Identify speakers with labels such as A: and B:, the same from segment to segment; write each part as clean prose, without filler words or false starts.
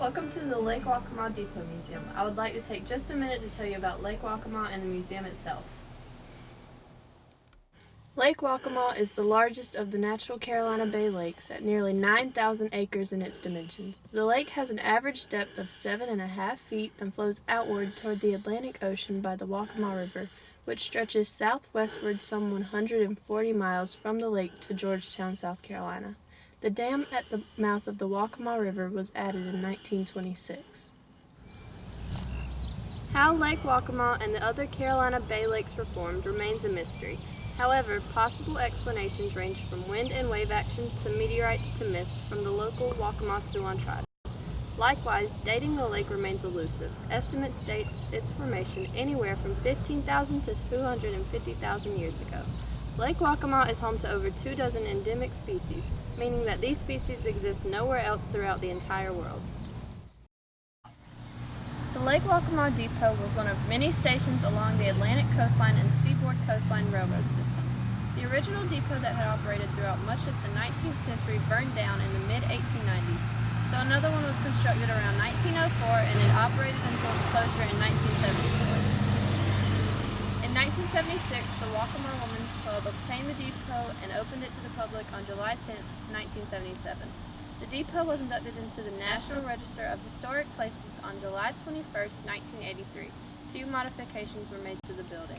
A: Welcome to the Lake Waccamaw Depot Museum. I would like to take just a minute to tell you about Lake Waccamaw and the museum itself. Lake Waccamaw is the largest of the natural Carolina Bay lakes at nearly 9,000 acres in its dimensions. The lake has an average depth of 7.5 feet and flows outward toward the Atlantic Ocean by the Waccamaw River, which stretches southwestward some 140 miles from the lake to Georgetown, South Carolina. The dam at the mouth of the Waccamaw River was added in 1926. How Lake Waccamaw and the other Carolina Bay lakes were formed remains a mystery. However, possible explanations range from wind and wave action to meteorites to myths from the local Waccamaw-Siouan tribe. Likewise, dating the lake remains elusive. Estimates state its formation anywhere from 15,000 to 250,000 years ago. Lake Waccamaw is home to over 24 endemic species, meaning that these species exist nowhere else throughout the entire world. The Lake Waccamaw Depot was one of many stations along the Atlantic coastline and seaboard coastline railroad systems. The original depot that had operated throughout much of the 19th century burned down in the mid-1890s, so another one was constructed around 1904 and it operated until its closure in 1974. In 1976, the Waccamaw Women's Club obtained the depot and opened it to the public on July 10, 1977. The depot was inducted into the National Register of Historic Places on July 21, 1983. Few modifications were made to the building.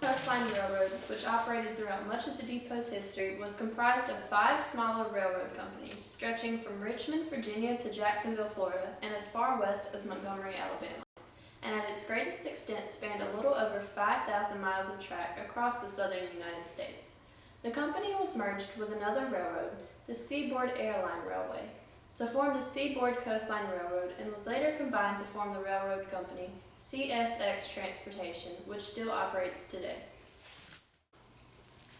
A: The Coastline Railroad, which operated throughout much of the depot's history, was comprised of 5 smaller railroad companies stretching from Richmond, Virginia to Jacksonville, Florida, and as far west as Montgomery, Alabama, and at its greatest extent spanned a little over 5,000 miles of track across the southern United States. The company was merged with another railroad, the Seaboard Airline Railway, to form the Seaboard Coastline Railroad, and was later combined to form the railroad company CSX Transportation, which still operates today.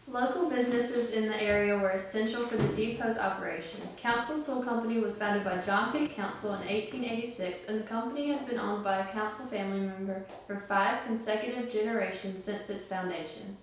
A: Local businesses in the area were essential for the depot's operation. Council Tool Company was founded by John P. Council in 1886, and the company has been owned by a Council family member for 5 consecutive generations since its foundation.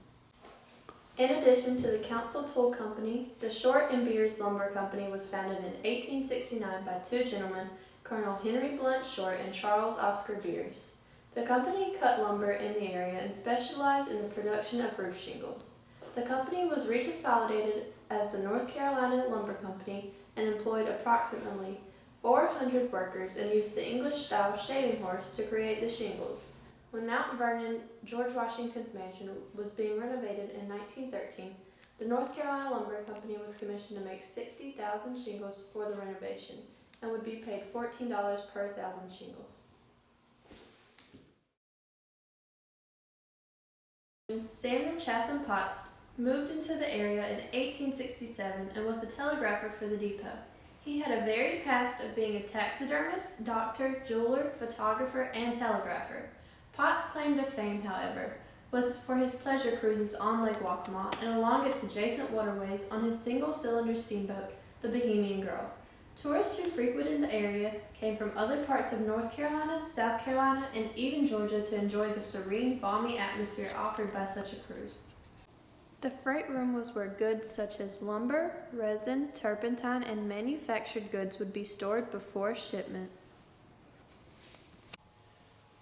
A: In addition to the Council Tool Company, the Short and Beers Lumber Company was founded in 1869 by 2 gentlemen, Colonel Henry Blunt Short and Charles Oscar Beers. The company cut lumber in the area and specialized in the production of roof shingles. The company was reconsolidated as the North Carolina Lumber Company and employed approximately 400 workers and used the English-style shaving horse to create the shingles. When Mount Vernon, George Washington's mansion, was being renovated in 1913, the North Carolina Lumber Company was commissioned to make 60,000 shingles for the renovation and would be paid $14 per 1,000 shingles. Samuel Chatham Potts moved into the area in 1867 and was the telegrapher for the depot. He had a varied past of being a taxidermist, doctor, jeweler, photographer, and telegrapher. Potts' claim to fame, however, was for his pleasure cruises on Lake Waccamaw and along its adjacent waterways on his single-cylinder steamboat, the Bohemian Girl. Tourists who frequented the area came from other parts of North Carolina, South Carolina, and even Georgia to enjoy the serene, balmy atmosphere offered by such a cruise. The freight room was where goods such as lumber, resin, turpentine, and manufactured goods would be stored before shipment.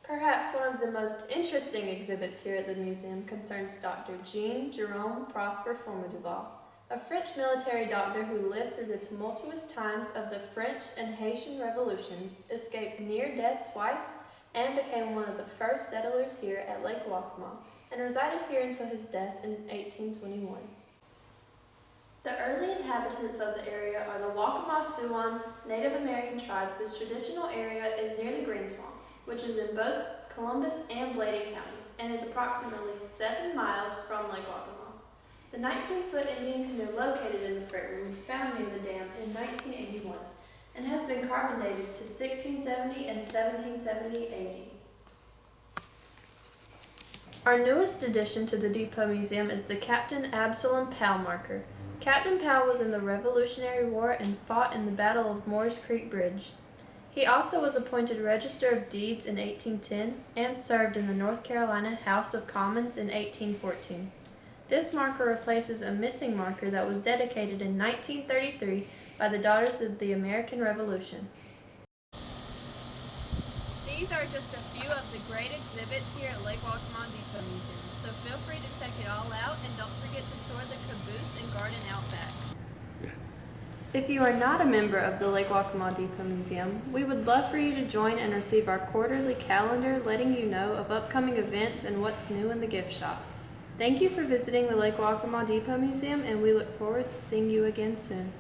A: Perhaps one of the most interesting exhibits here at the museum concerns Dr. Jean-Jerome Prosper Formaduval, a French military doctor who lived through the tumultuous times of the French and Haitian revolutions, escaped near death twice, and became one of the first settlers here at Lake Waccamaw, and resided here until his death in 1821. The early inhabitants of the area are the Waccamaw-Siouan Native American tribe whose traditional area is near the Green Swamp, which is in both Columbus and Bladen counties, and is approximately 7 miles from Lake Waccamaw. The 19-foot Indian canoe located in the freight room was found near the dam in 1981, and has been carbon dated to 1670 and 1770 AD. Our newest addition to the Depot Museum is the Captain Absalom Powell marker. Captain Powell was in the Revolutionary War and fought in the Battle of Moores Creek Bridge. He also was appointed Register of Deeds in 1810 and served in the North Carolina House of Commons in 1814. This marker replaces a missing marker that was dedicated in 1933 by the Daughters of the American Revolution. These are just a few of the great exhibits here at Lake Waccamaw Depot Museum, so feel free to check it all out and don't forget to tour the caboose and garden out back. If you are not a member of the Lake Waccamaw Depot Museum, we would love for you to join and receive our quarterly calendar letting you know of upcoming events and what's new in the gift shop. Thank you for visiting the Lake Waccamaw Depot Museum, and we look forward to seeing you again soon.